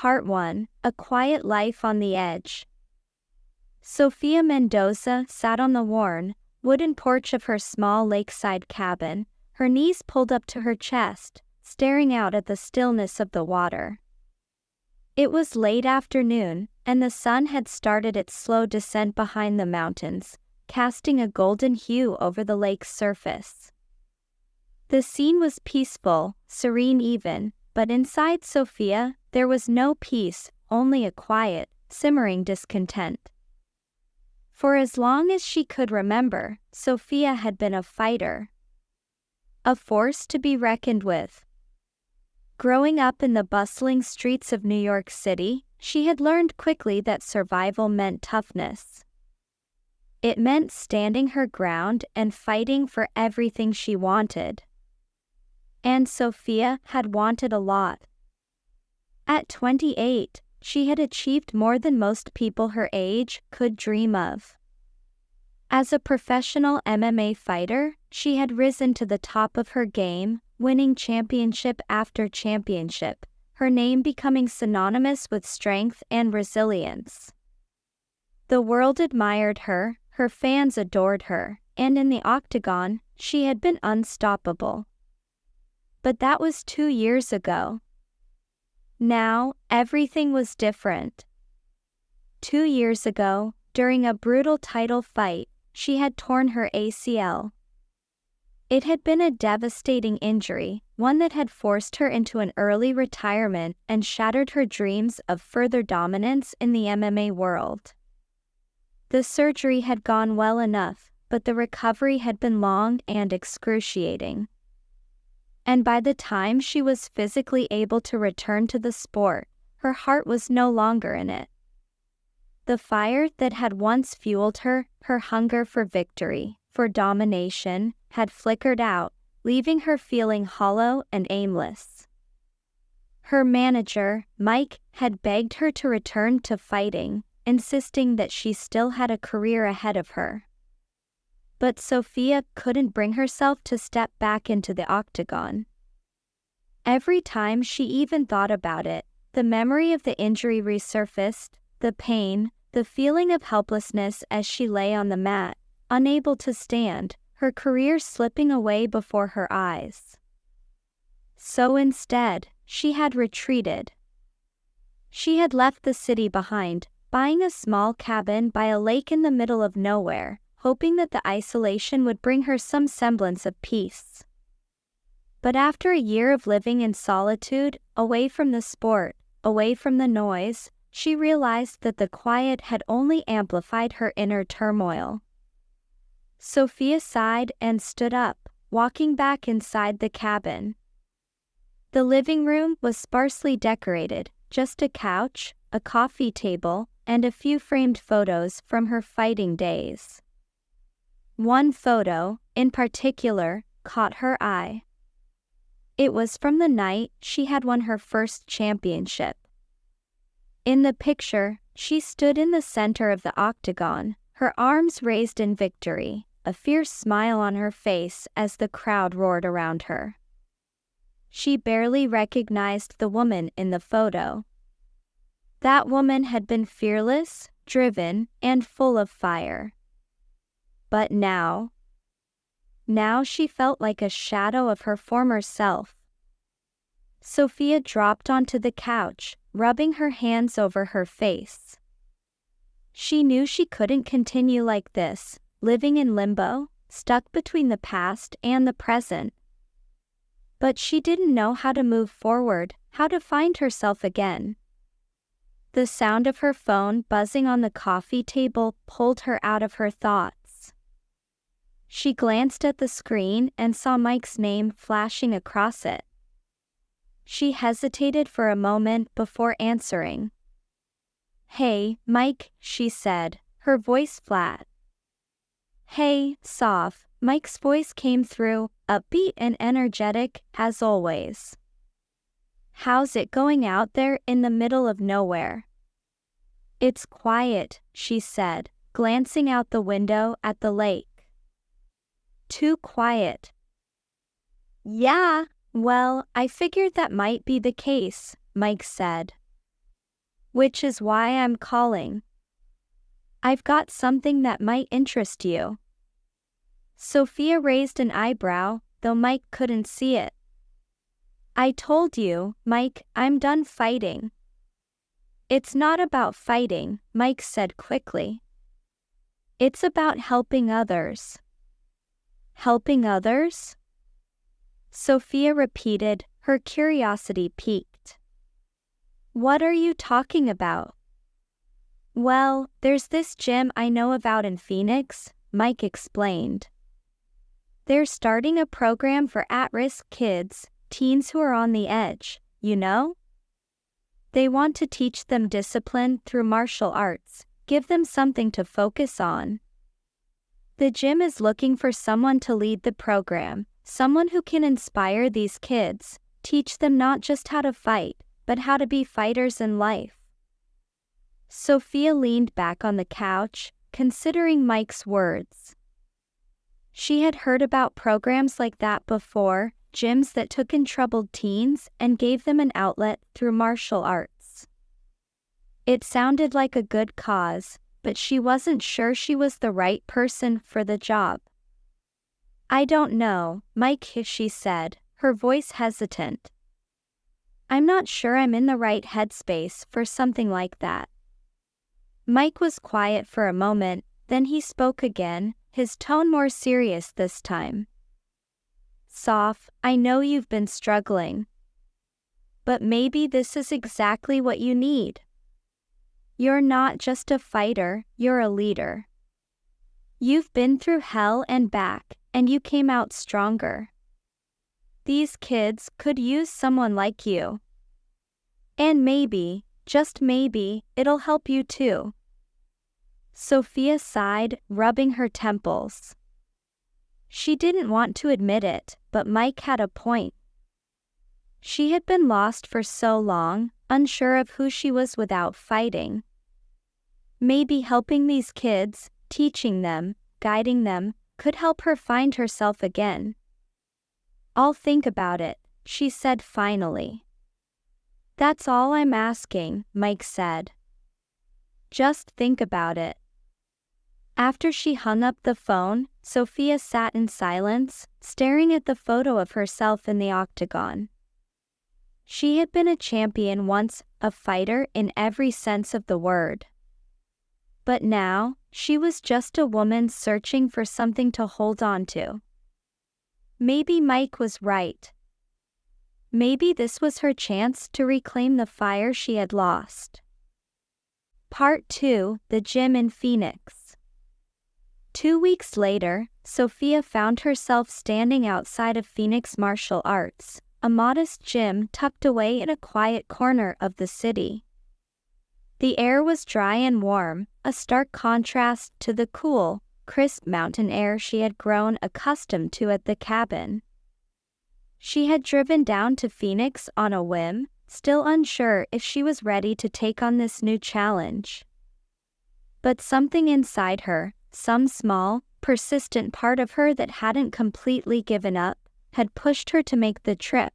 Part 1: A Quiet Life on the Edge. Sofia Mendoza sat on the worn, wooden porch of her small lakeside cabin, her knees pulled up to her chest, staring out at the stillness of the water. It was late afternoon, and the sun had started its slow descent behind the mountains, casting a golden hue over the lake's surface. The scene was peaceful, serene even, but inside Sofia, there was no peace, only a quiet, simmering discontent. For as long as she could remember, Sofia had been a fighter. A force to be reckoned with. Growing up in the bustling streets of New York City, she had learned quickly that survival meant toughness. It meant standing her ground and fighting for everything she wanted. And Sofia had wanted a lot. At 28, she had achieved more than most people her age could dream of. As a professional MMA fighter, she had risen to the top of her game, winning championship after championship, her name becoming synonymous with strength and resilience. The world admired her, her fans adored her, and in the octagon, she had been unstoppable. But that was 2 years ago. Now, everything was different. 2 years ago, during a brutal title fight, she had torn her ACL. It had been a devastating injury, one that had forced her into an early retirement and shattered her dreams of further dominance in the MMA world. The surgery had gone well enough, but the recovery had been long and excruciating. And by the time she was physically able to return to the sport, her heart was no longer in it. The fire that had once fueled her, her hunger for victory, for domination, had flickered out, leaving her feeling hollow and aimless. Her manager, Mike, had begged her to return to fighting, insisting that she still had a career ahead of her. But Sofia couldn't bring herself to step back into the octagon. Every time she even thought about it, the memory of the injury resurfaced, the pain, the feeling of helplessness as she lay on the mat, unable to stand, her career slipping away before her eyes. So instead, she had retreated. She had left the city behind, buying a small cabin by a lake in the middle of nowhere, hoping that the isolation would bring her some semblance of peace. But after a year of living in solitude, away from the sport, away from the noise, she realized that the quiet had only amplified her inner turmoil. Sofia sighed and stood up, walking back inside the cabin. The living room was sparsely decorated, just a couch, a coffee table, and a few framed photos from her fighting days. One photo, in particular, caught her eye. It was from the night she had won her first championship. In the picture, she stood in the center of the octagon, her arms raised in victory, a fierce smile on her face as the crowd roared around her. She barely recognized the woman in the photo. That woman had been fearless, driven, and full of fire. But now she felt like a shadow of her former self. Sofia dropped onto the couch, rubbing her hands over her face. She knew she couldn't continue like this, living in limbo, stuck between the past and the present. But she didn't know how to move forward, how to find herself again. The sound of her phone buzzing on the coffee table pulled her out of her thoughts. She glanced at the screen and saw Mike's name flashing across it. She hesitated for a moment before answering. "Hey, Mike," she said, her voice flat. "Hey, Soph," Mike's voice came through, upbeat and energetic, as always. "How's it going out there in the middle of nowhere?" "It's quiet," she said, glancing out the window at the lake. "Too quiet." "Yeah, well, I figured that might be the case," Mike said. which is why I'm calling. I've got something that might interest you. Sophia raised an eyebrow, though Mike couldn't see it. I told you, Mike, I'm done fighting. It's not about fighting, Mike said quickly. It's about helping others. Helping others? Sophia repeated, her curiosity piqued. What are you talking about? Well, there's this gym I know of out in Phoenix, Mike explained. They're starting a program for at-risk kids, teens who are on the edge, you know? They want to teach them discipline through martial arts, give them something to focus on. The gym is looking for someone to lead the program, someone who can inspire these kids, teach them not just how to fight, but how to be fighters in life. Sophia leaned back on the couch, considering Mike's words. She had heard about programs like that before, gyms that took in troubled teens and gave them an outlet through martial arts. It sounded like a good cause, but she wasn't sure she was the right person for the job. I don't know, Mike, she said, her voice hesitant. I'm not sure I'm in the right headspace for something like that. Mike was quiet for a moment, then he spoke again, his tone more serious this time. Soph, I know you've been struggling. But maybe this is exactly what you need. You're not just a fighter, you're a leader. You've been through hell and back, and you came out stronger. These kids could use someone like you. And maybe, just maybe, it'll help you too. Sophia sighed, rubbing her temples. She didn't want to admit it, but Mike had a point. She had been lost for so long, unsure of who she was without fighting. Maybe helping these kids, teaching them, guiding them, could help her find herself again. I'll think about it, she said finally. That's all I'm asking, Mike said. Just think about it. After she hung up the phone, Sophia sat in silence, staring at the photo of herself in the octagon. She had been a champion once, a fighter in every sense of the word. But now, she was just a woman searching for something to hold on to. Maybe Mike was right. Maybe this was her chance to reclaim the fire she had lost. Part 2: The Gym in Phoenix. 2 weeks later, Sophia found herself standing outside of Phoenix Martial Arts, a modest gym tucked away in a quiet corner of the city. The air was dry and warm, a stark contrast to the cool, crisp mountain air she had grown accustomed to at the cabin. She had driven down to Phoenix on a whim, still unsure if she was ready to take on this new challenge. But something inside her, some small, persistent part of her that hadn't completely given up, had pushed her to make the trip.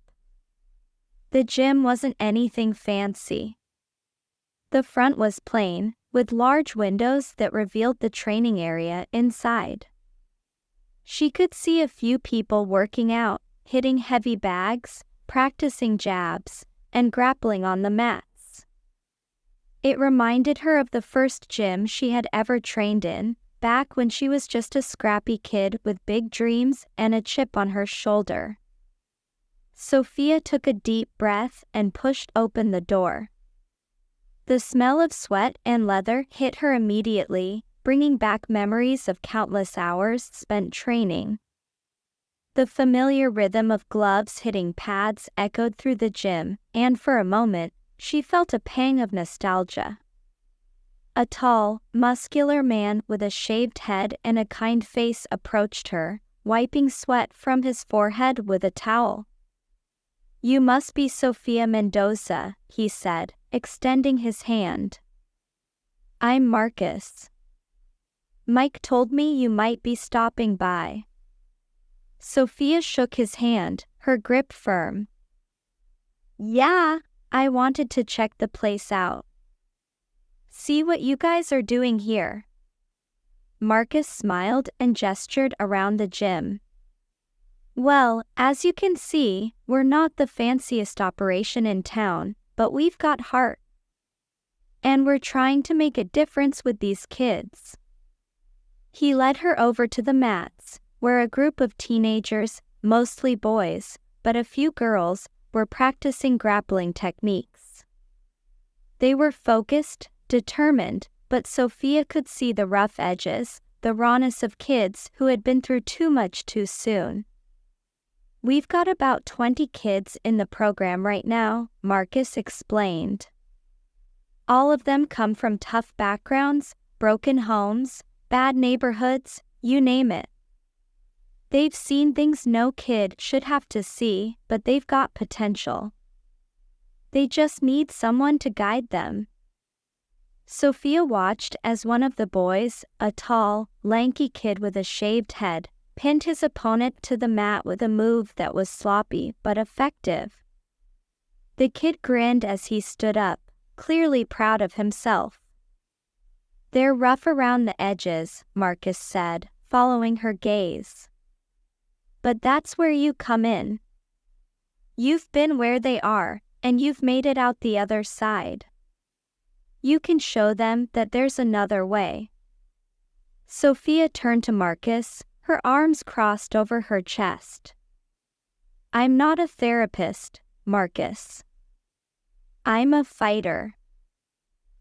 The gym wasn't anything fancy. The front was plain, with large windows that revealed the training area inside. She could see a few people working out, hitting heavy bags, practicing jabs, and grappling on the mats. It reminded her of the first gym she had ever trained in, back when she was just a scrappy kid with big dreams and a chip on her shoulder. Sophia took a deep breath and pushed open the door. The smell of sweat and leather hit her immediately, bringing back memories of countless hours spent training. The familiar rhythm of gloves hitting pads echoed through the gym, and for a moment, she felt a pang of nostalgia. A tall, muscular man with a shaved head and a kind face approached her, wiping sweat from his forehead with a towel. "You must be Sophia Mendoza," he said, extending his hand. "I'm Marcus. Mike told me you might be stopping by." Sophia shook his hand, her grip firm. "Yeah, I wanted to check the place out. See what you guys are doing here." Marcus smiled and gestured around the gym. "Well, as you can see, we're not the fanciest operation in town, but we've got heart. And we're trying to make a difference with these kids." He led her over to the mats, where a group of teenagers, mostly boys, but a few girls, were practicing grappling techniques. They were focused, determined, but Sophia could see the rough edges, the rawness of kids who had been through too much too soon. "We've got about 20 kids in the program right now," Marcus explained. "All of them come from tough backgrounds, broken homes, bad neighborhoods, you name it. They've seen things no kid should have to see, but they've got potential. They just need someone to guide them." Sophia watched as one of the boys, a tall, lanky kid with a shaved head, pinned his opponent to the mat with a move that was sloppy but effective. The kid grinned as he stood up, clearly proud of himself. "They're rough around the edges," Marcus said, following her gaze. "But that's where you come in. You've been where they are, and you've made it out the other side. You can show them that there's another way." Sophia turned to Marcus, her arms crossed over her chest. "I'm not a therapist, Marcus. I'm a fighter."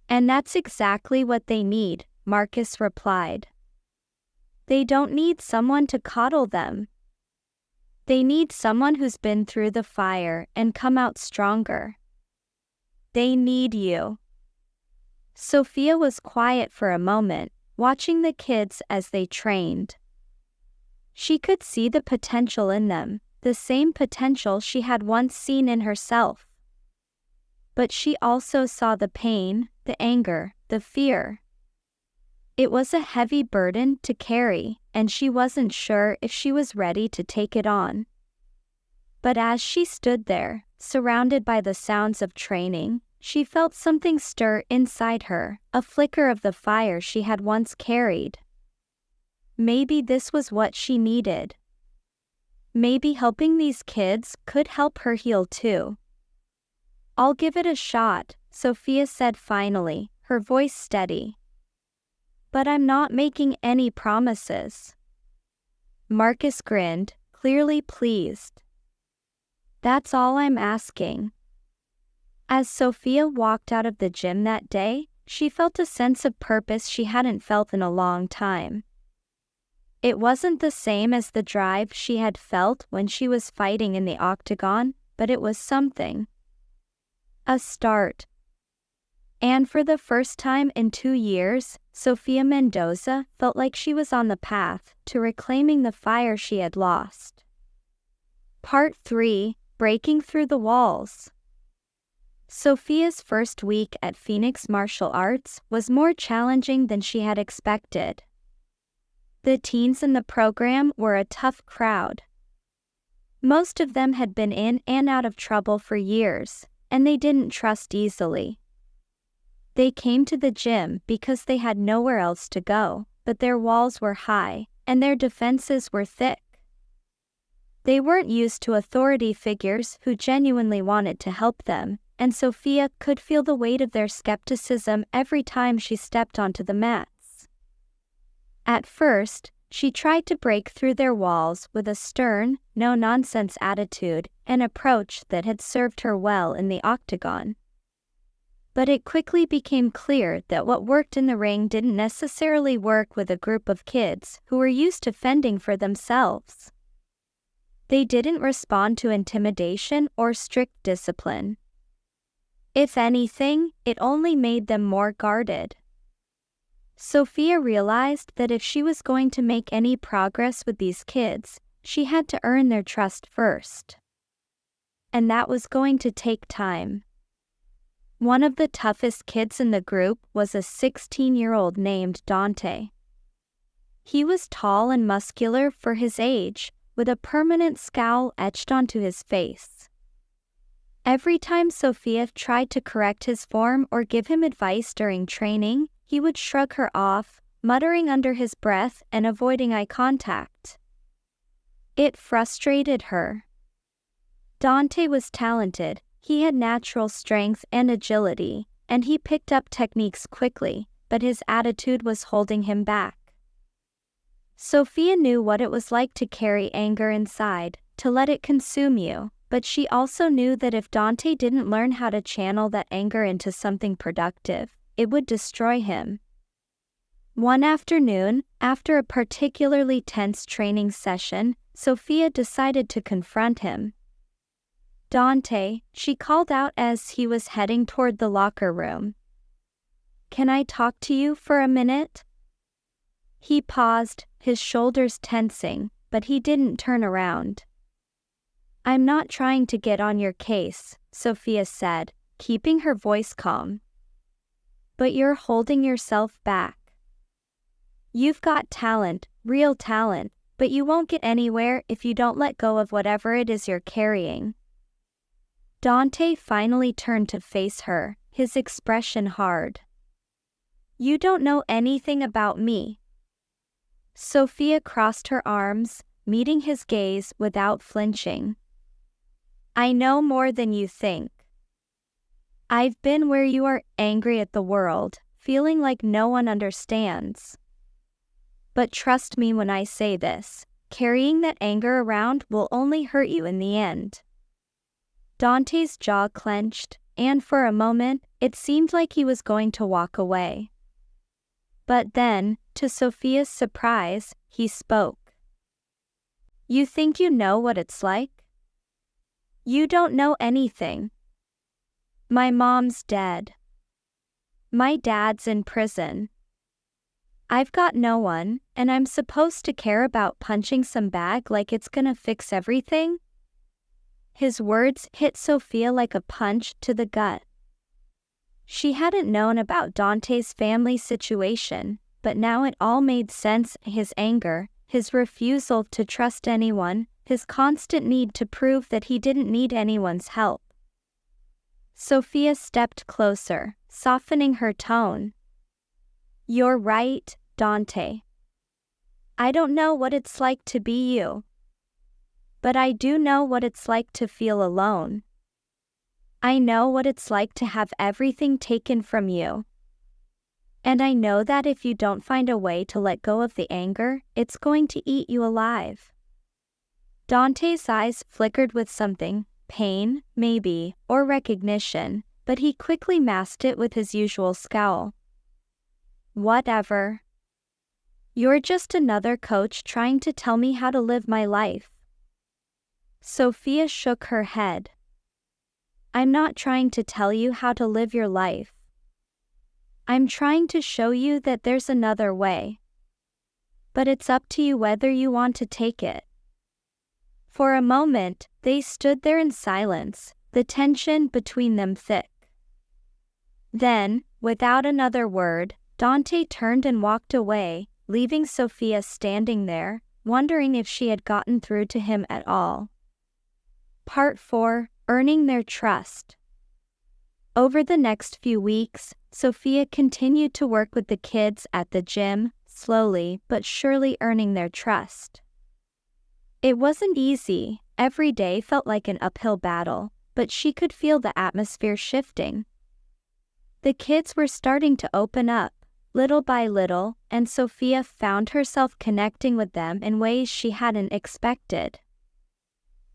"And that's exactly what they need," Marcus replied. "They don't need someone to coddle them. They need someone who's been through the fire and come out stronger. They need you." Sophia was quiet for a moment, watching the kids as they trained. She could see the potential in them, the same potential she had once seen in herself. But she also saw the pain, the anger, the fear. It was a heavy burden to carry, and she wasn't sure if she was ready to take it on. But as she stood there, surrounded by the sounds of training, she felt something stir inside her, a flicker of the fire she had once carried. Maybe this was what she needed. Maybe helping these kids could help her heal too. "I'll give it a shot," Sophia said finally, her voice steady. "But I'm not making any promises." Marcus grinned, clearly pleased. "That's all I'm asking." As Sophia walked out of the gym that day, she felt a sense of purpose she hadn't felt in a long time. It wasn't the same as the drive she had felt when she was fighting in the octagon, but it was something. A start. And for the first time in 2 years, Sophia Mendoza felt like she was on the path to reclaiming the fire she had lost. Part 3: Breaking Through the Walls. Sophia's first week at Phoenix Martial Arts was more challenging than she had expected. The teens in the program were a tough crowd. Most of them had been in and out of trouble for years, and they didn't trust easily. They came to the gym because they had nowhere else to go, but their walls were high, and their defenses were thick. They weren't used to authority figures who genuinely wanted to help them, and Sophia could feel the weight of their skepticism every time she stepped onto the mats. At first, she tried to break through their walls with a stern, no-nonsense attitude, an approach that had served her well in the octagon. But it quickly became clear that what worked in the ring didn't necessarily work with a group of kids who were used to fending for themselves. They didn't respond to intimidation or strict discipline. If anything, it only made them more guarded. Sophia realized that if she was going to make any progress with these kids, she had to earn their trust first. And that was going to take time. One of the toughest kids in the group was a 16-year-old named Dante. He was tall and muscular for his age, with a permanent scowl etched onto his face. Every time Sophia tried to correct his form or give him advice during training, he would shrug her off, muttering under his breath and avoiding eye contact. It frustrated her. Dante was talented, he had natural strength and agility, and he picked up techniques quickly, but his attitude was holding him back. Sophia knew what it was like to carry anger inside, to let it consume you, but she also knew that if Dante didn't learn how to channel that anger into something productive, it would destroy him. One afternoon, after a particularly tense training session, Sophia decided to confront him. "Dante," she called out as he was heading toward the locker room. "Can I talk to you for a minute?" He paused, his shoulders tensing, but he didn't turn around. "I'm not trying to get on your case," Sophia said, keeping her voice calm. "But you're holding yourself back. You've got talent, real talent, but you won't get anywhere if you don't let go of whatever it is you're carrying." Dante finally turned to face her, his expression hard. "You don't know anything about me." Sophia crossed her arms, meeting his gaze without flinching. "I know more than you think. I've been where you are, angry at the world, feeling like no one understands. But trust me when I say this, carrying that anger around will only hurt you in the end." Dante's jaw clenched, and for a moment, it seemed like he was going to walk away. But then, to Sophia's surprise, he spoke. "You think you know what it's like? You don't know anything. My mom's dead. My dad's in prison. I've got no one, and I'm supposed to care about punching some bag like it's gonna fix everything?" His words hit Sophia like a punch to the gut. She hadn't known about Dante's family situation, but now it all made sense: his anger, his refusal to trust anyone, his constant need to prove that he didn't need anyone's help. Sophia stepped closer, softening her tone. "You're right, Dante. I don't know what it's like to be you. But I do know what it's like to feel alone. I know what it's like to have everything taken from you. And I know that if you don't find a way to let go of the anger, it's going to eat you alive." Dante's eyes flickered with something, pain, maybe, or recognition, but he quickly masked it with his usual scowl. "Whatever. You're just another coach trying to tell me how to live my life." Sophia shook her head. "I'm not trying to tell you how to live your life. I'm trying to show you that there's another way. But it's up to you whether you want to take it." For a moment, they stood there in silence, the tension between them thick. Then, without another word, Dante turned and walked away, leaving Sophia standing there, wondering if she had gotten through to him at all. Part 4: Earning Their Trust. Over the next few weeks, Sophia continued to work with the kids at the gym, slowly but surely earning their trust. It wasn't easy, every day felt like an uphill battle, but she could feel the atmosphere shifting. The kids were starting to open up, little by little, and Sophia found herself connecting with them in ways she hadn't expected.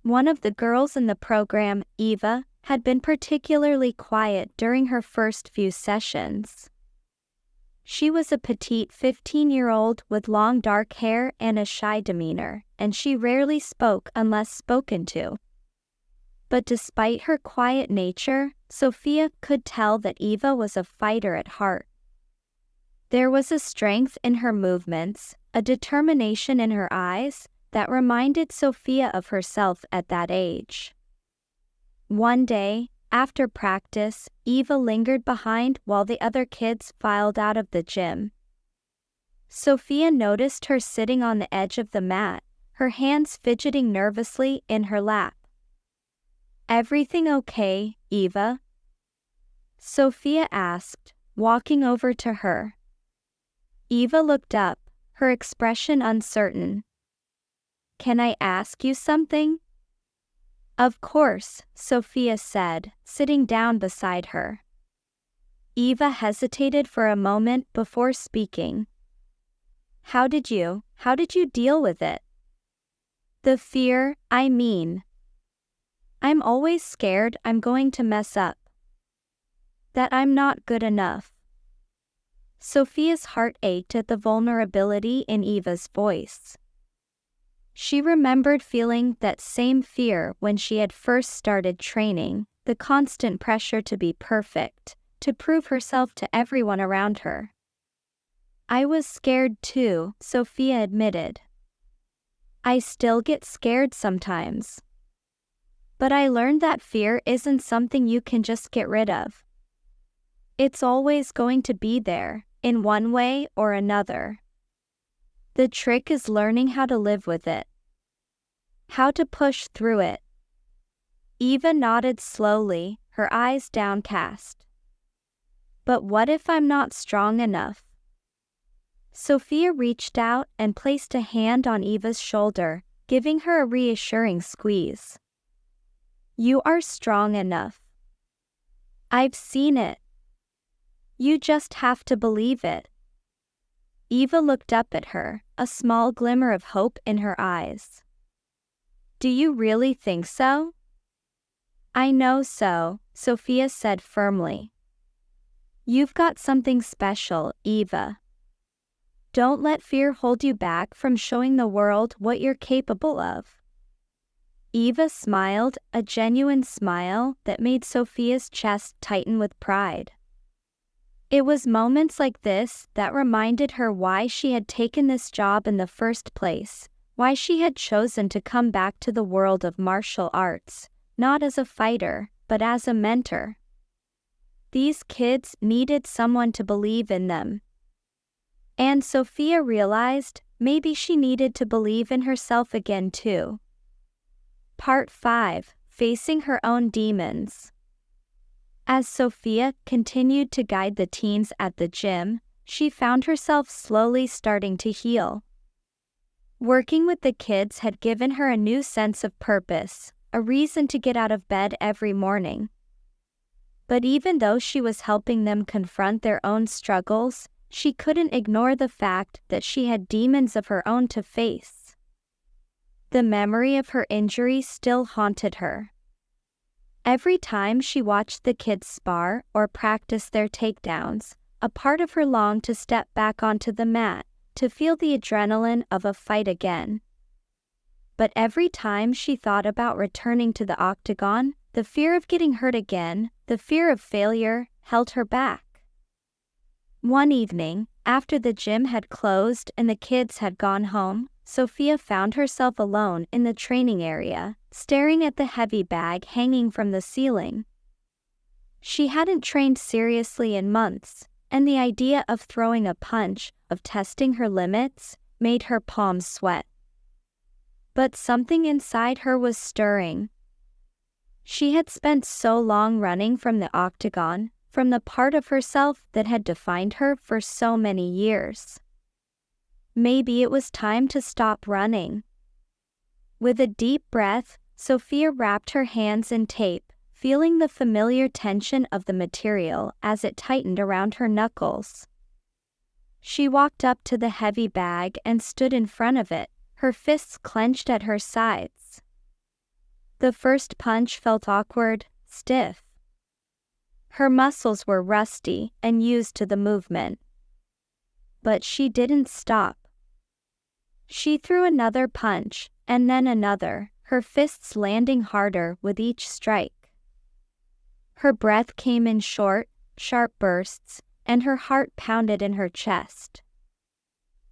One of the girls in the program, Eva, had been particularly quiet during her first few sessions. She was a petite 15-year-old with long dark hair and a shy demeanor, and she rarely spoke unless spoken to. But despite her quiet nature, Sophia could tell that Eva was a fighter at heart. There was a strength in her movements, a determination in her eyes, that reminded Sophia of herself at that age. One day, after practice, Eva lingered behind while the other kids filed out of the gym. Sophia noticed her sitting on the edge of the mat, her hands fidgeting nervously in her lap. Everything okay, Eva? Sophia asked, walking over to her. Eva looked up, her expression uncertain. Can I ask you something? Of course, Sophia said, sitting down beside her. Eva hesitated for a moment before speaking. How did you deal with it? The fear, I mean. I'm always scared I'm going to mess up. That I'm not good enough. Sophia's heart ached at the vulnerability in Eva's voice. She remembered feeling that same fear when she had first started training, the constant pressure to be perfect, to prove herself to everyone around her. I was scared too, Sophia admitted. I still get scared sometimes. But I learned that fear isn't something you can just get rid of. It's always going to be there, in one way or another. The trick is learning how to live with it. How to push through it. Eva nodded slowly, her eyes downcast. But what if I'm not strong enough? Sophia reached out and placed a hand on Eva's shoulder, giving her a reassuring squeeze. You are strong enough. I've seen it. You just have to believe it. Eva looked up at her, a small glimmer of hope in her eyes. Do you really think so? I know so, Sophia said firmly. You've got something special, Eva. Don't let fear hold you back from showing the world what you're capable of. Eva smiled, a genuine smile that made Sophia's chest tighten with pride. It was moments like this that reminded her why she had taken this job in the first place, why she had chosen to come back to the world of martial arts, not as a fighter, but as a mentor. These kids needed someone to believe in them. And Sophia realized maybe she needed to believe in herself again too. Part 5: Facing Her Own Demons. As Sophia continued to guide the teens at the gym, she found herself slowly starting to heal. Working with the kids had given her a new sense of purpose, a reason to get out of bed every morning. But even though she was helping them confront their own struggles, she couldn't ignore the fact that she had demons of her own to face. The memory of her injury still haunted her. Every time she watched the kids spar or practice their takedowns, a part of her longed to step back onto the mat, to feel the adrenaline of a fight again. But every time she thought about returning to the octagon, the fear of getting hurt again, the fear of failure, held her back. One evening, after the gym had closed and the kids had gone home, Sophia found herself alone in the training area, staring at the heavy bag hanging from the ceiling. She hadn't trained seriously in months, and the idea of throwing a punch, of testing her limits, made her palms sweat. But something inside her was stirring. She had spent so long running from the octagon, from the part of herself that had defined her for so many years. Maybe it was time to stop running. With a deep breath, Sophia wrapped her hands in tape, feeling the familiar tension of the material as it tightened around her knuckles. She walked up to the heavy bag and stood in front of it, her fists clenched at her sides. The first punch felt awkward, stiff. Her muscles were rusty and used to the movement. But she didn't stop. She threw another punch, and then another, her fists landing harder with each strike. Her breath came in short, sharp bursts, and her heart pounded in her chest.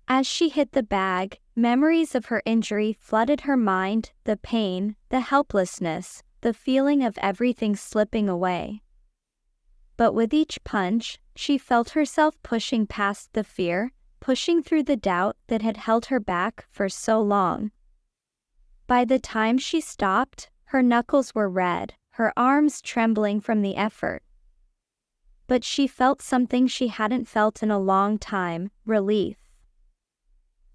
As she hit the bag, memories of her injury flooded her mind, the pain, the helplessness, the feeling of everything slipping away. But with each punch, she felt herself pushing past the fear, pushing through the doubt that had held her back for so long. By the time she stopped, her knuckles were red, her arms trembling from the effort. But she felt something she hadn't felt in a long time: relief.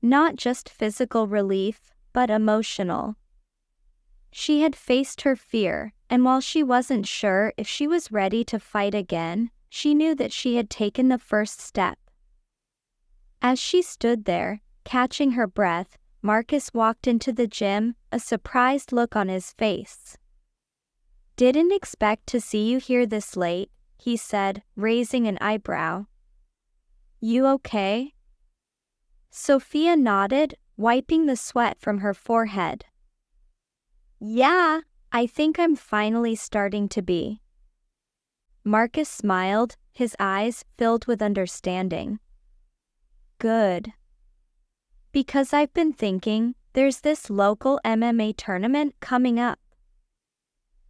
Not just physical relief, but emotional. She had faced her fear, and while she wasn't sure if she was ready to fight again, she knew that she had taken the first step. As she stood there, catching her breath, Marcus walked into the gym, a surprised look on his face. "Didn't expect to see you here this late," he said, raising an eyebrow. "You okay?" Sophia nodded, wiping the sweat from her forehead. "Yeah, I think I'm finally starting to be." Marcus smiled, his eyes filled with understanding. "Good. Because I've been thinking, there's this local MMA tournament coming up.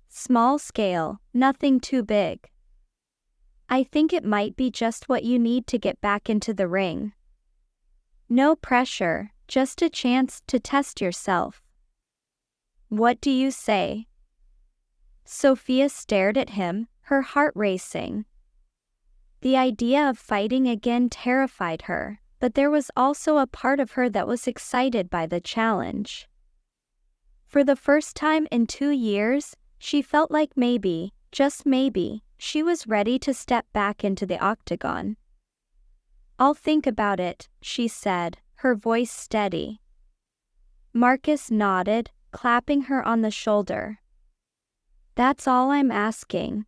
Small scale, nothing too big. I think it might be just what you need to get back into the ring. No pressure, just a chance to test yourself. What do you say?" Sophia stared at him, her heart racing. The idea of fighting again terrified her, but there was also a part of her that was excited by the challenge. For the first time in 2 years, she felt like maybe, just maybe, she was ready to step back into the octagon. "I'll think about it," she said, her voice steady. Marcus nodded, clapping her on the shoulder. "That's all I'm asking."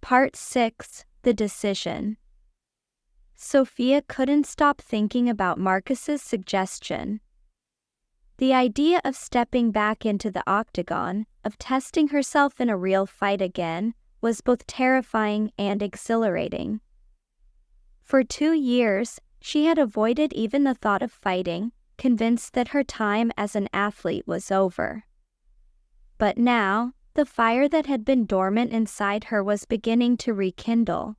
Part 6: The Decision. Sophia couldn't stop thinking about Marcus's suggestion. The idea of stepping back into the octagon, of testing herself in a real fight again, was both terrifying and exhilarating. For 2 years, she had avoided even the thought of fighting, convinced that her time as an athlete was over. But now, the fire that had been dormant inside her was beginning to rekindle.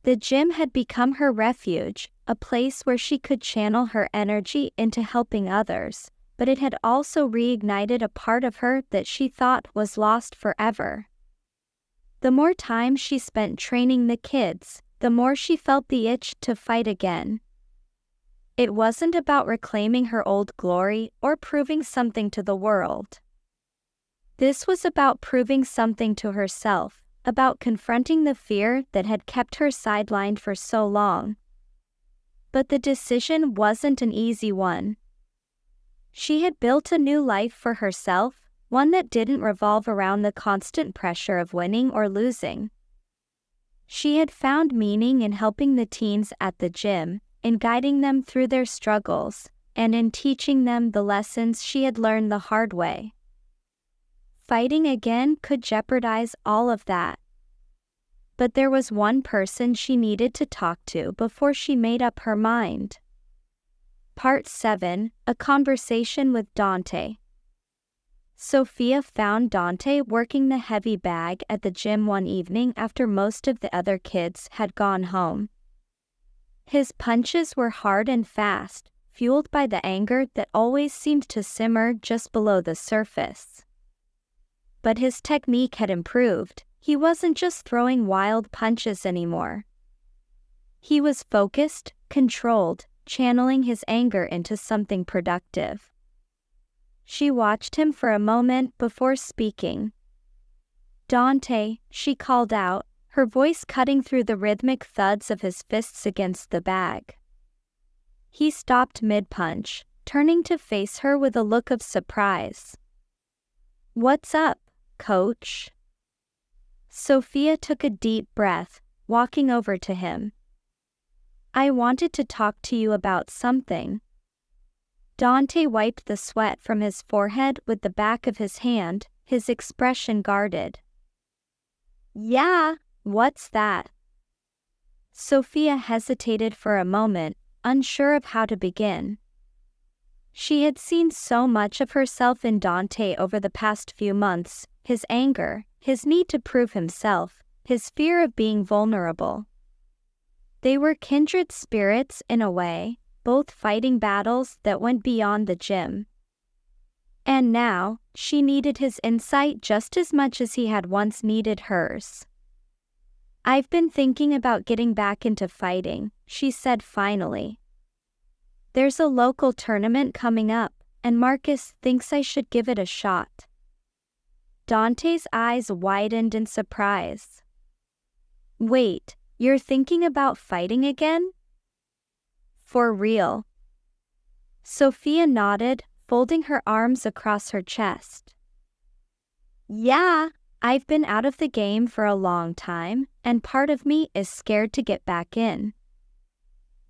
The gym had become her refuge, a place where she could channel her energy into helping others, but it had also reignited a part of her that she thought was lost forever. The more time she spent training the kids, the more she felt the itch to fight again. It wasn't about reclaiming her old glory or proving something to the world. This was about proving something to herself, about confronting the fear that had kept her sidelined for so long. But the decision wasn't an easy one. She had built a new life for herself, one that didn't revolve around the constant pressure of winning or losing. She had found meaning in helping the teens at the gym, in guiding them through their struggles, and in teaching them the lessons she had learned the hard way. Fighting again could jeopardize all of that. But there was one person she needed to talk to before she made up her mind. Part 7: A Conversation with Dante. Sophia found Dante working the heavy bag at the gym one evening after most of the other kids had gone home. His punches were hard and fast, fueled by the anger that always seemed to simmer just below the surface. But his technique had improved. He wasn't just throwing wild punches anymore. He was focused, controlled, channeling his anger into something productive. She watched him for a moment before speaking. "Dante," she called out, her voice cutting through the rhythmic thuds of his fists against the bag. He stopped mid-punch, turning to face her with a look of surprise. "What's up, coach?" Sophia took a deep breath, walking over to him. "I wanted to talk to you about something." Dante wiped the sweat from his forehead with the back of his hand, his expression guarded. "Yeah, what's that?" Sophia hesitated for a moment, unsure of how to begin. She had seen so much of herself in Dante over the past few months: his anger, his need to prove himself, his fear of being vulnerable. They were kindred spirits in a way, both fighting battles that went beyond the gym. And now, she needed his insight just as much as he had once needed hers. "I've been thinking about getting back into fighting," she said finally. "There's a local tournament coming up, and Marcus thinks I should give it a shot." Dante's eyes widened in surprise. "Wait, you're thinking about fighting again? For real?" Sophia nodded, folding her arms across her chest. "Yeah, I've been out of the game for a long time, and part of me is scared to get back in.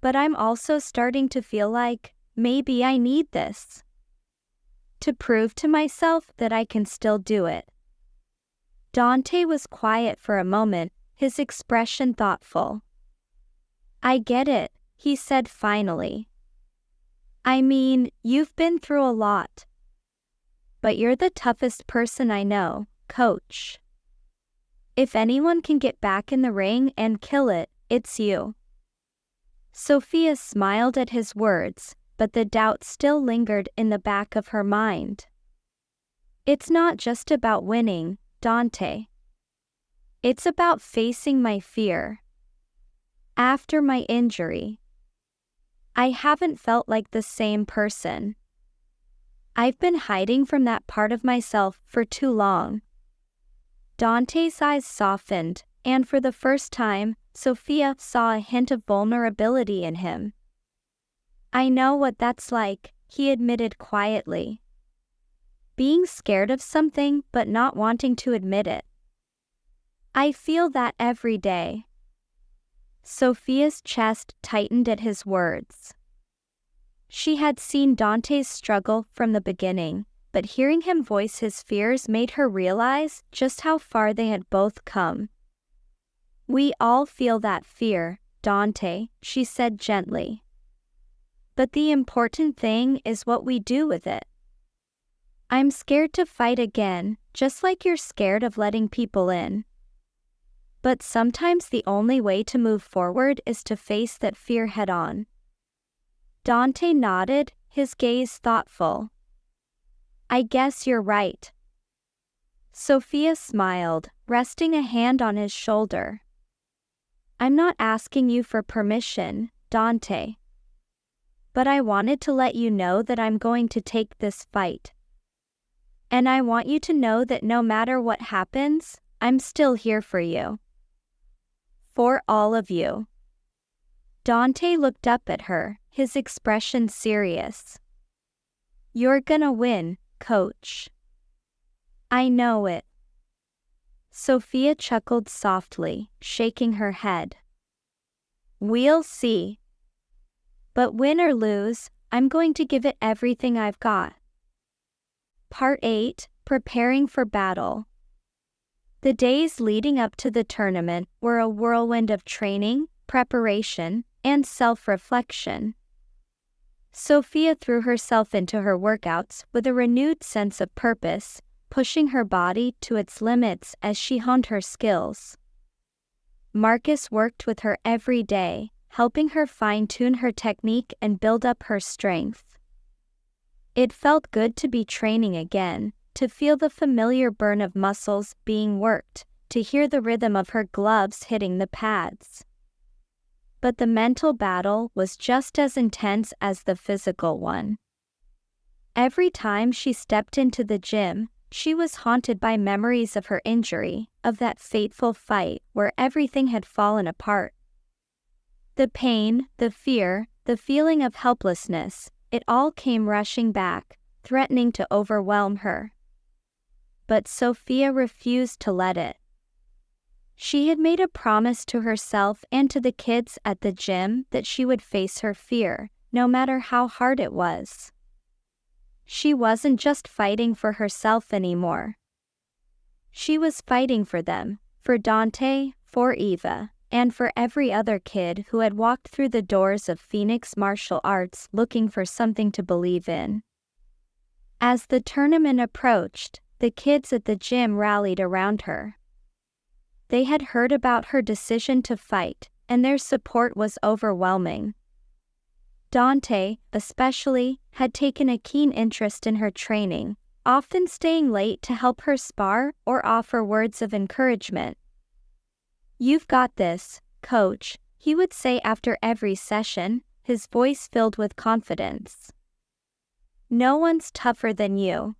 But I'm also starting to feel like, maybe I need this. To prove to myself that I can still do it." Dante was quiet for a moment, his expression thoughtful. "I get it," he said finally. "I mean, you've been through a lot. But you're the toughest person I know, coach. If anyone can get back in the ring and kill it, it's you." Sophia smiled at his words, but the doubt still lingered in the back of her mind. "It's not just about winning, Dante. It's about facing my fear. After my injury, I haven't felt like the same person. I've been hiding from that part of myself for too long." Dante's eyes softened, and for the first time, Sophia saw a hint of vulnerability in him. "I know what that's like," he admitted quietly. "Being scared of something but not wanting to admit it. I feel that every day." Sophia's chest tightened at his words. She had seen Dante's struggle from the beginning, but hearing him voice his fears made her realize just how far they had both come. "We all feel that fear, Dante," she said gently. "But the important thing is what we do with it. I'm scared to fight again, just like you're scared of letting people in. But sometimes the only way to move forward is to face that fear head-on." Dante nodded, his gaze thoughtful. "I guess you're right." Sophia smiled, resting a hand on his shoulder. "I'm not asking you for permission, Dante. But I wanted to let you know that I'm going to take this fight. And I want you to know that no matter what happens, I'm still here for you. For all of you." Dante looked up at her, his expression serious. "You're gonna win, coach. I know it." Sophia chuckled softly, shaking her head. "We'll see. But win or lose, I'm going to give it everything I've got." Part 8, Preparing for Battle. The days leading up to the tournament were a whirlwind of training, preparation, and self-reflection. Sophia threw herself into her workouts with a renewed sense of purpose, pushing her body to its limits as she honed her skills. Marcus worked with her every day, helping her fine-tune her technique and build up her strength. It felt good to be training again, to feel the familiar burn of muscles being worked, to hear the rhythm of her gloves hitting the pads. But the mental battle was just as intense as the physical one. Every time she stepped into the gym, she was haunted by memories of her injury, of that fateful fight where everything had fallen apart. The pain, the fear, the feeling of helplessness, it all came rushing back, threatening to overwhelm her. But Sophia refused to let it. She had made a promise to herself and to the kids at the gym that she would face her fear, no matter how hard it was. She wasn't just fighting for herself anymore. She was fighting for them, for Dante, for Eva, and for every other kid who had walked through the doors of Phoenix Martial Arts looking for something to believe in. As the tournament approached, the kids at the gym rallied around her. They had heard about her decision to fight, and their support was overwhelming. Dante, especially, had taken a keen interest in her training, often staying late to help her spar or offer words of encouragement. "You've got this, coach," he would say after every session, his voice filled with confidence. "No one's tougher than you."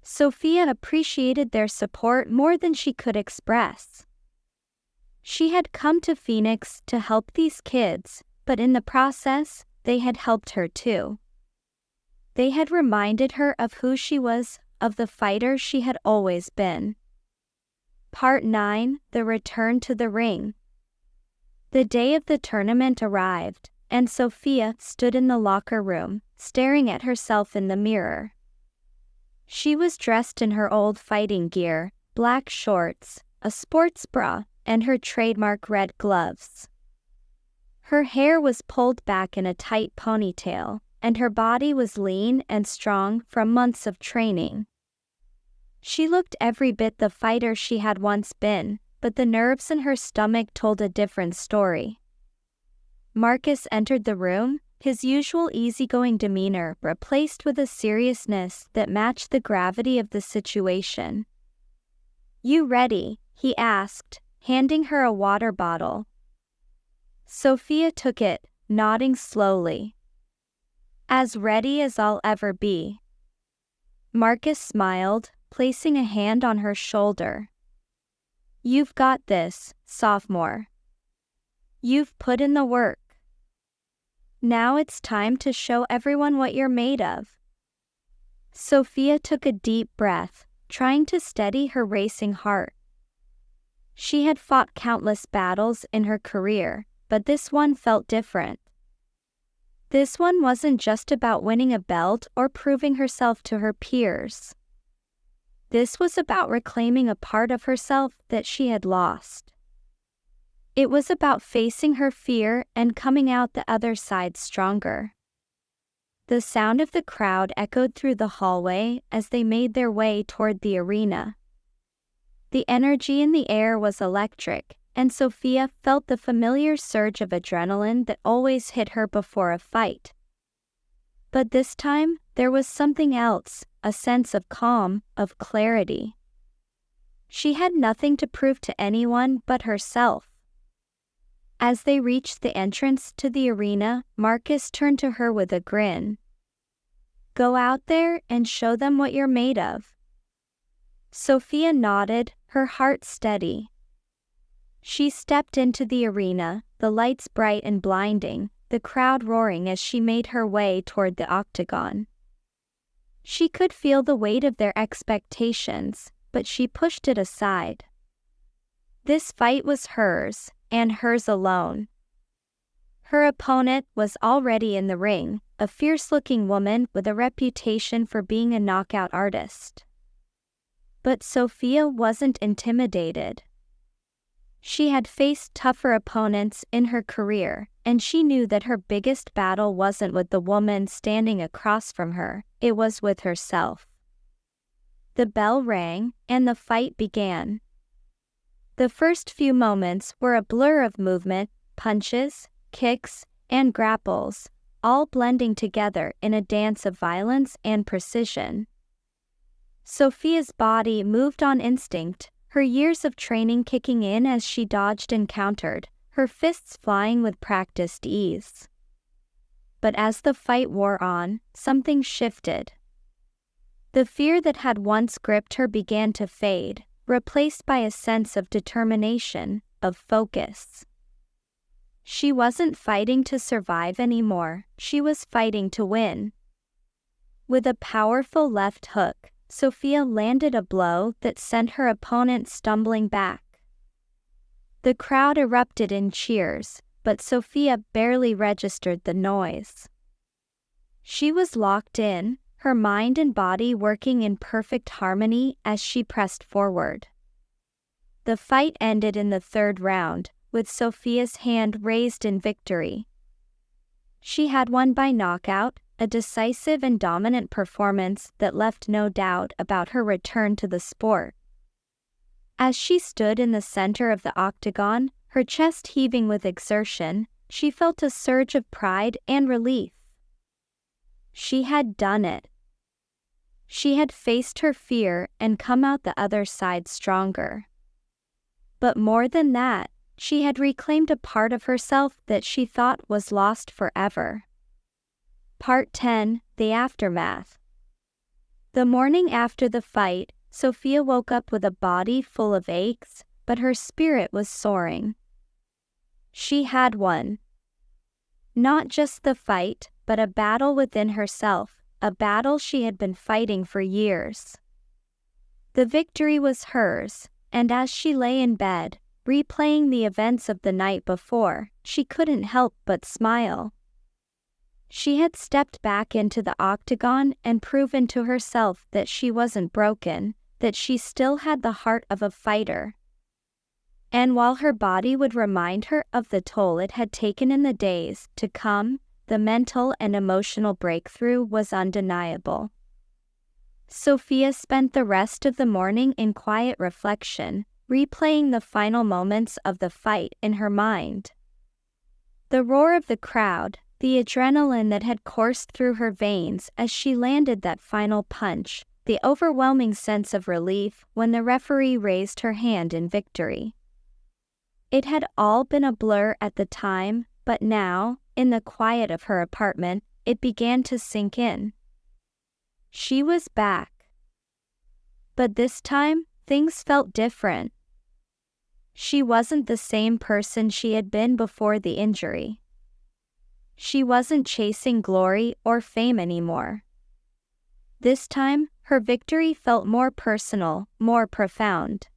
Sophia appreciated their support more than she could express. She had come to Phoenix to help these kids, but in the process, they had helped her too. They had reminded her of who she was, of the fighter she had always been. Part 9: The Return to the Ring. The day of the tournament arrived, and Sophia stood in the locker room, staring at herself in the mirror. She was dressed in her old fighting gear, black shorts, a sports bra, and her trademark red gloves. Her hair was pulled back in a tight ponytail, and her body was lean and strong from months of training. She looked every bit the fighter she had once been, but the nerves in her stomach told a different story. Marcus entered the room, his usual easygoing demeanor replaced with a seriousness that matched the gravity of the situation. "You ready?" he asked, handing her a water bottle. Sophia took it, nodding slowly. "As ready as I'll ever be." Marcus smiled, placing a hand on her shoulder. "You've got this, sophomore. You've put in the work. Now it's time to show everyone what you're made of." Sophia took a deep breath, trying to steady her racing heart. She had fought countless battles in her career, but this one felt different. This one wasn't just about winning a belt or proving herself to her peers. This was about reclaiming a part of herself that she had lost. It was about facing her fear and coming out the other side stronger. The sound of the crowd echoed through the hallway as they made their way toward the arena. The energy in the air was electric, and Sophia felt the familiar surge of adrenaline that always hit her before a fight. But this time, there was something else, a sense of calm, of clarity. She had nothing to prove to anyone but herself. As they reached the entrance to the arena, Marcus turned to her with a grin. "Go out there and show them what you're made of." Sophia nodded, her heart steady. She stepped into the arena, the lights bright and blinding, the crowd roaring as she made her way toward the octagon. She could feel the weight of their expectations, but she pushed it aside. This fight was hers, and hers alone. Her opponent was already in the ring, a fierce-looking woman with a reputation for being a knockout artist. But Sophia wasn't intimidated. She had faced tougher opponents in her career, and she knew that her biggest battle wasn't with the woman standing across from her, it was with herself. The bell rang, and the fight began. The first few moments were a blur of movement, punches, kicks, and grapples, all blending together in a dance of violence and precision. Sophia's body moved on instinct, her years of training kicking in as she dodged and countered, her fists flying with practiced ease. But as the fight wore on, something shifted. The fear that had once gripped her began to fade, replaced by a sense of determination, of focus. She wasn't fighting to survive anymore, she was fighting to win. With a powerful left hook, Sophia landed a blow that sent her opponent stumbling back. The crowd erupted in cheers, but Sophia barely registered the noise. She was locked in, her mind and body working in perfect harmony as she pressed forward. The fight ended in the third round, with Sophia's hand raised in victory. She had won by knockout, a decisive and dominant performance that left no doubt about her return to the sport. As she stood in the center of the octagon, her chest heaving with exertion, she felt a surge of pride and relief. She had done it. She had faced her fear and come out the other side stronger. But more than that, she had reclaimed a part of herself that she thought was lost forever. Part 10: The Aftermath. The morning after the fight, Sophia woke up with a body full of aches, but her spirit was soaring. She had won. Not just the fight, but a battle within herself, a battle she had been fighting for years. The victory was hers, and as she lay in bed, replaying the events of the night before, she couldn't help but smile. She had stepped back into the octagon and proven to herself that she wasn't broken, that she still had the heart of a fighter. And while her body would remind her of the toll it had taken in the days to come, the mental and emotional breakthrough was undeniable. Sophia spent the rest of the morning in quiet reflection, replaying the final moments of the fight in her mind. The roar of the crowd, the adrenaline that had coursed through her veins as she landed that final punch, the overwhelming sense of relief when the referee raised her hand in victory. It had all been a blur at the time, but now, in the quiet of her apartment, it began to sink in. She was back. But this time, things felt different. She wasn't the same person she had been before the injury. She wasn't chasing glory or fame anymore. This time, her victory felt more personal, more profound.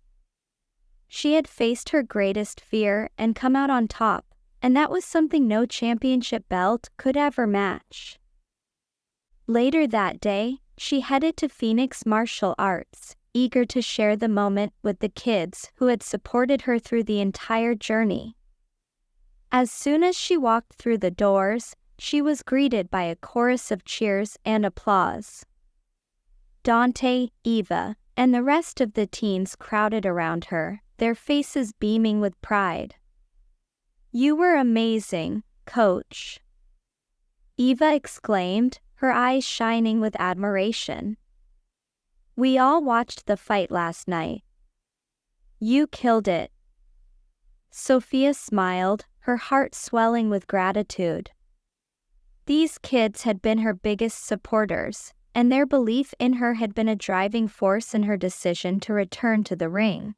She had faced her greatest fear and come out on top, and that was something no championship belt could ever match. Later that day, she headed to Phoenix Martial Arts, eager to share the moment with the kids who had supported her through the entire journey. As soon as she walked through the doors, she was greeted by a chorus of cheers and applause. Dante, Eva, and the rest of the teens crowded around her, their faces beaming with pride. "You were amazing, Coach," Eva exclaimed, her eyes shining with admiration. "We all watched the fight last night. You killed it." Sophia smiled, her heart swelling with gratitude. These kids had been her biggest supporters, and their belief in her had been a driving force in her decision to return to the ring.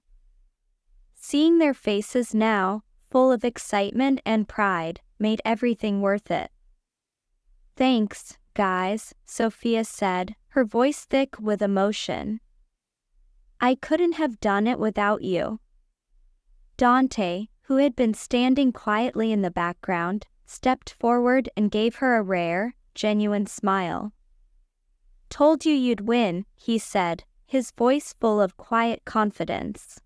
Seeing their faces now, full of excitement and pride, made everything worth it. "Thanks, guys," Sophia said, her voice thick with emotion. "I couldn't have done it without you." Dante, who had been standing quietly in the background, stepped forward and gave her a rare, genuine smile. "Told you you'd win," he said, his voice full of quiet confidence.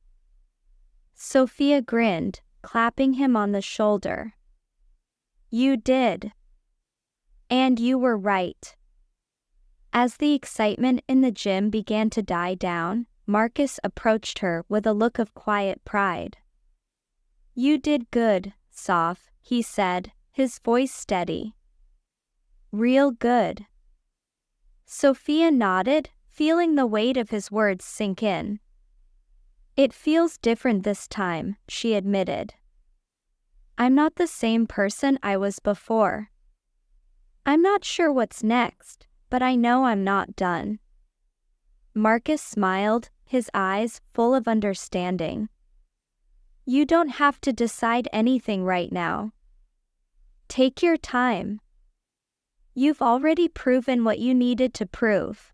Sophia grinned, clapping him on the shoulder. "You did. And you were right." As the excitement in the gym began to die down, Marcus approached her with a look of quiet pride. "You did good, Soph," he said, his voice steady. "Real good." Sophia nodded, feeling the weight of his words sink in. "It feels different this time," she admitted. "I'm not the same person I was before. I'm not sure what's next, but I know I'm not done." Marcus smiled, his eyes full of understanding. "You don't have to decide anything right now. Take your time. You've already proven what you needed to prove."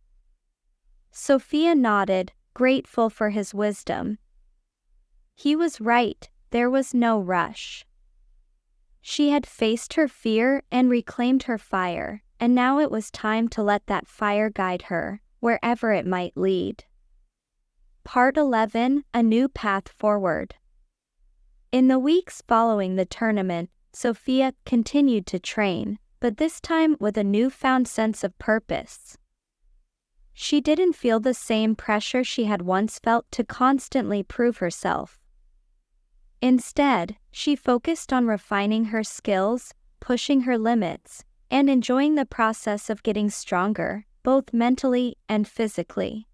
Sophia nodded, grateful for his wisdom. He was right, there was no rush. She had faced her fear and reclaimed her fire, and now it was time to let that fire guide her, wherever it might lead. Part 11: A New Path Forward. In the weeks following the tournament, Sophia continued to train, but this time with a newfound sense of purpose. She didn't feel the same pressure she had once felt to constantly prove herself. Instead, she focused on refining her skills, pushing her limits, and enjoying the process of getting stronger, both mentally and physically.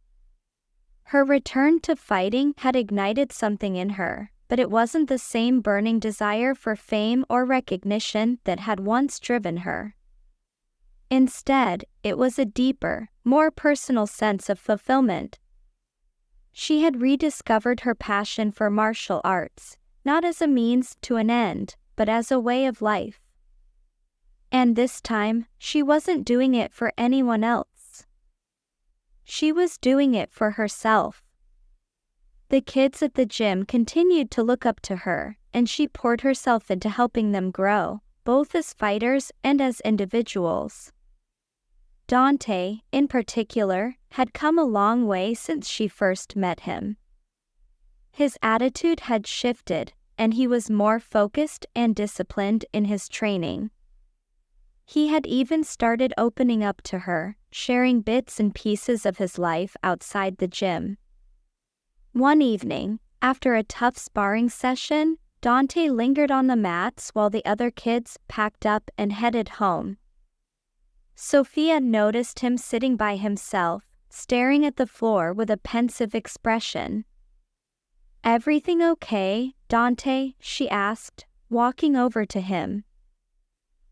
Her return to fighting had ignited something in her, but it wasn't the same burning desire for fame or recognition that had once driven her. Instead, it was a deeper, more personal sense of fulfillment. She had rediscovered her passion for martial arts, not as a means to an end, but as a way of life. And this time, she wasn't doing it for anyone else. She was doing it for herself. The kids at the gym continued to look up to her, and she poured herself into helping them grow, both as fighters and as individuals. Dante, in particular, had come a long way since she first met him. His attitude had shifted, and he was more focused and disciplined in his training. He had even started opening up to her, sharing bits and pieces of his life outside the gym. One evening, after a tough sparring session, Dante lingered on the mats while the other kids packed up and headed home. Sophia noticed him sitting by himself, staring at the floor with a pensive expression. "Everything okay, Dante?" she asked, walking over to him.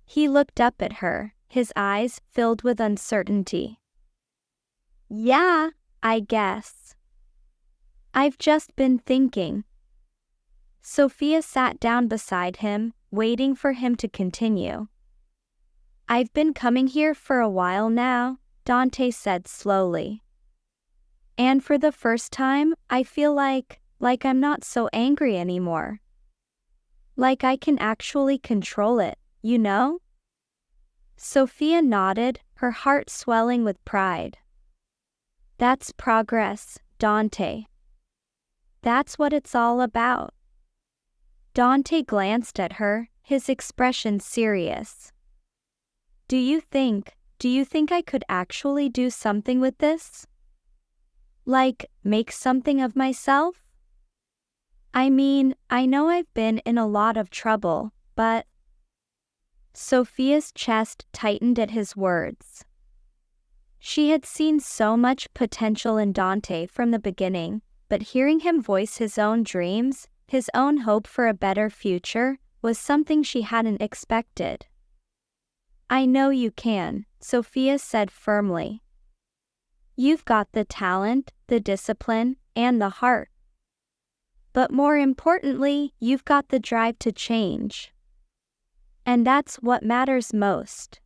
He looked up at her, his eyes filled with uncertainty. "Yeah, I guess. I've just been thinking." Sophia sat down beside him, waiting for him to continue. "I've been coming here for a while now," Dante said slowly. "And for the first time, I feel like I'm not so angry anymore. Like I can actually control it, you know?" Sophia nodded, her heart swelling with pride. "That's progress, Dante. That's what it's all about." Dante glanced at her, his expression serious. Do you think I could actually do something with this? Like, make something of myself? I mean, I know I've been in a lot of trouble, but..." Sophia's chest tightened at his words. She had seen so much potential in Dante from the beginning, but hearing him voice his own dreams, his own hope for a better future, was something she hadn't expected. "I know you can," Sophia said firmly. "You've got the talent, the discipline, and the heart. But more importantly, you've got the drive to change. And that's what matters most."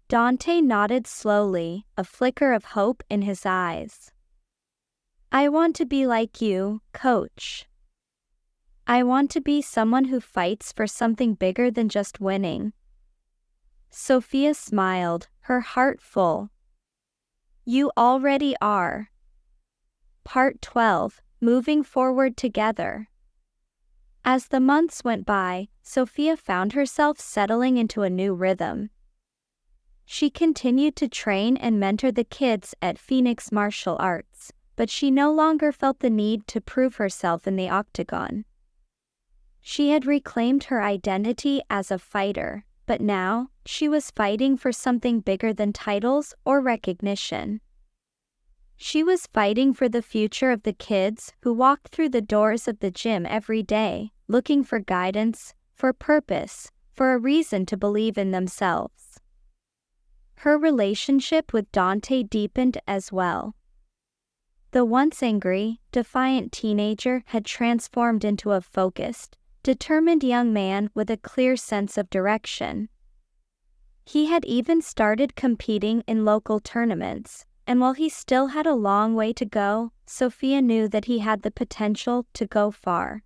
Dante nodded slowly, a flicker of hope in his eyes. "I want to be like you, coach. I want to be someone who fights for something bigger than just winning." Sophia smiled, her heart full. "You already are." Part 12, Moving Forward Together. As the months went by, Sophia found herself settling into a new rhythm. She continued to train and mentor the kids at Phoenix Martial Arts, but she no longer felt the need to prove herself in the octagon. She had reclaimed her identity as a fighter, but now, she was fighting for something bigger than titles or recognition. She was fighting for the future of the kids who walked through the doors of the gym every day, looking for guidance, for purpose, for a reason to believe in themselves. Her relationship with Dante deepened as well. The once angry, defiant teenager had transformed into a focused, determined young man with a clear sense of direction. He had even started competing in local tournaments, and while he still had a long way to go, Sophia knew that he had the potential to go far.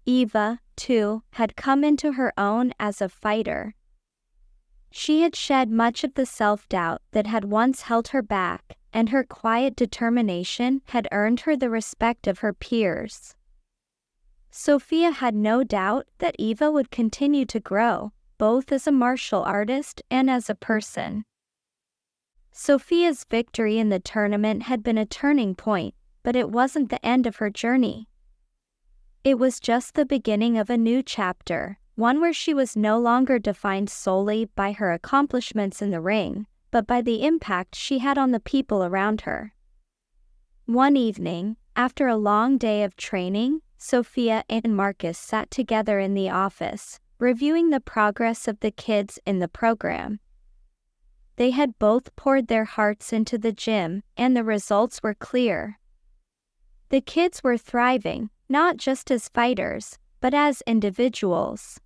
Eva, too, had come into her own as a fighter. She had shed much of the self-doubt that had once held her back, and her quiet determination had earned her the respect of her peers. Sophia had no doubt that Eva would continue to grow, both as a martial artist and as a person. Sophia's victory in the tournament had been a turning point, but it wasn't the end of her journey. It was just the beginning of a new chapter, one where she was no longer defined solely by her accomplishments in the ring, but by the impact she had on the people around her. One evening, after a long day of training, Sophia and Marcus sat together in the office, reviewing the progress of the kids in the program. They had both poured their hearts into the gym, and the results were clear. The kids were thriving, not just as fighters, but as individuals.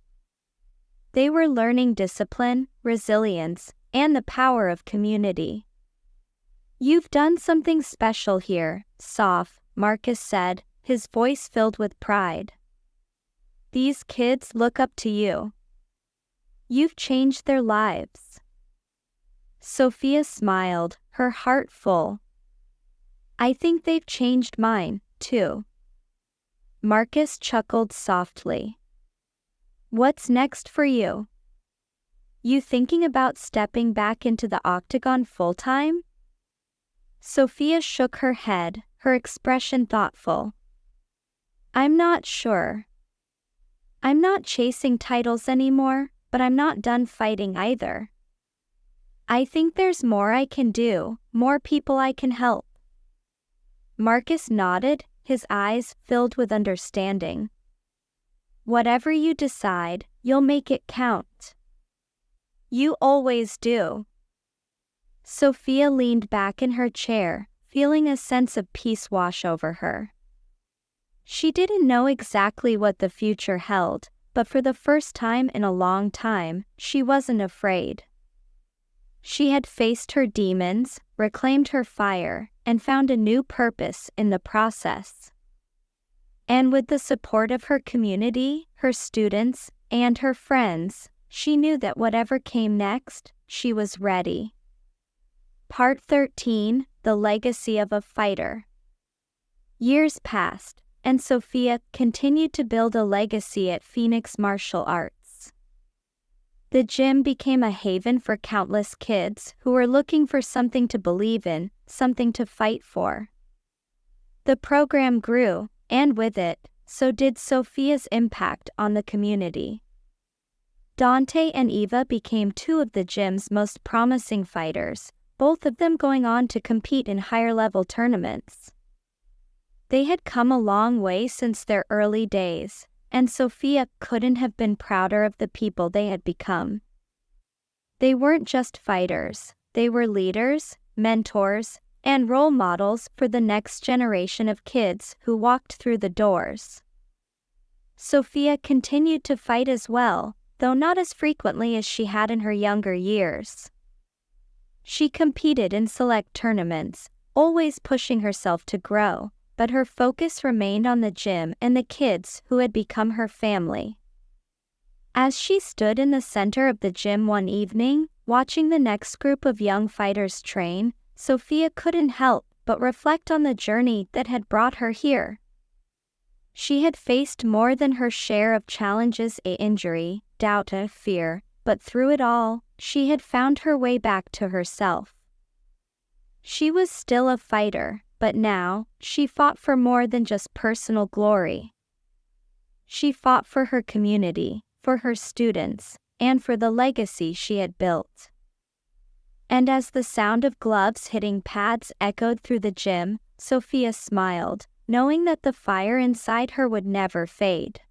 They were learning discipline, resilience, and the power of community. "You've done something special here, Soph," Marcus said, his voice filled with pride. "These kids look up to you. You've changed their lives." Sophia smiled, her heart full. "I think they've changed mine, too." Marcus chuckled softly. "What's next for you? You thinking about stepping back into the octagon full-time?" Sophia shook her head, her expression thoughtful. "I'm not sure. I'm not chasing titles anymore, but I'm not done fighting either. I think there's more I can do, more people I can help." Marcus nodded, his eyes filled with understanding. "Whatever you decide, you'll make it count. You always do." Sophia leaned back in her chair, feeling a sense of peace wash over her. She didn't know exactly what the future held, but for the first time in a long time, she wasn't afraid. She had faced her demons, reclaimed her fire, and found a new purpose in the process. And with the support of her community, her students, and her friends, she knew that whatever came next, she was ready. Part 13: The Legacy of a Fighter. Years passed, and Sophia continued to build a legacy at Phoenix Martial Arts. The gym became a haven for countless kids who were looking for something to believe in, something to fight for. The program grew, and with it, so did Sophia's impact on the community. Dante and Eva became two of the gym's most promising fighters, both of them going on to compete in higher-level tournaments. They had come a long way since their early days, and Sophia couldn't have been prouder of the people they had become. They weren't just fighters, they were leaders, mentors, and role models for the next generation of kids who walked through the doors. Sophia continued to fight as well, though not as frequently as she had in her younger years. She competed in select tournaments, always pushing herself to grow, but her focus remained on the gym and the kids who had become her family. As she stood in the center of the gym one evening, watching the next group of young fighters train, Sophia couldn't help but reflect on the journey that had brought her here. She had faced more than her share of challenges: injury, doubt, and fear, but through it all, she had found her way back to herself. She was still a fighter, but now, she fought for more than just personal glory. She fought for her community, for her students, and for the legacy she had built. And as the sound of gloves hitting pads echoed through the gym, Sophia smiled, knowing that the fire inside her would never fade.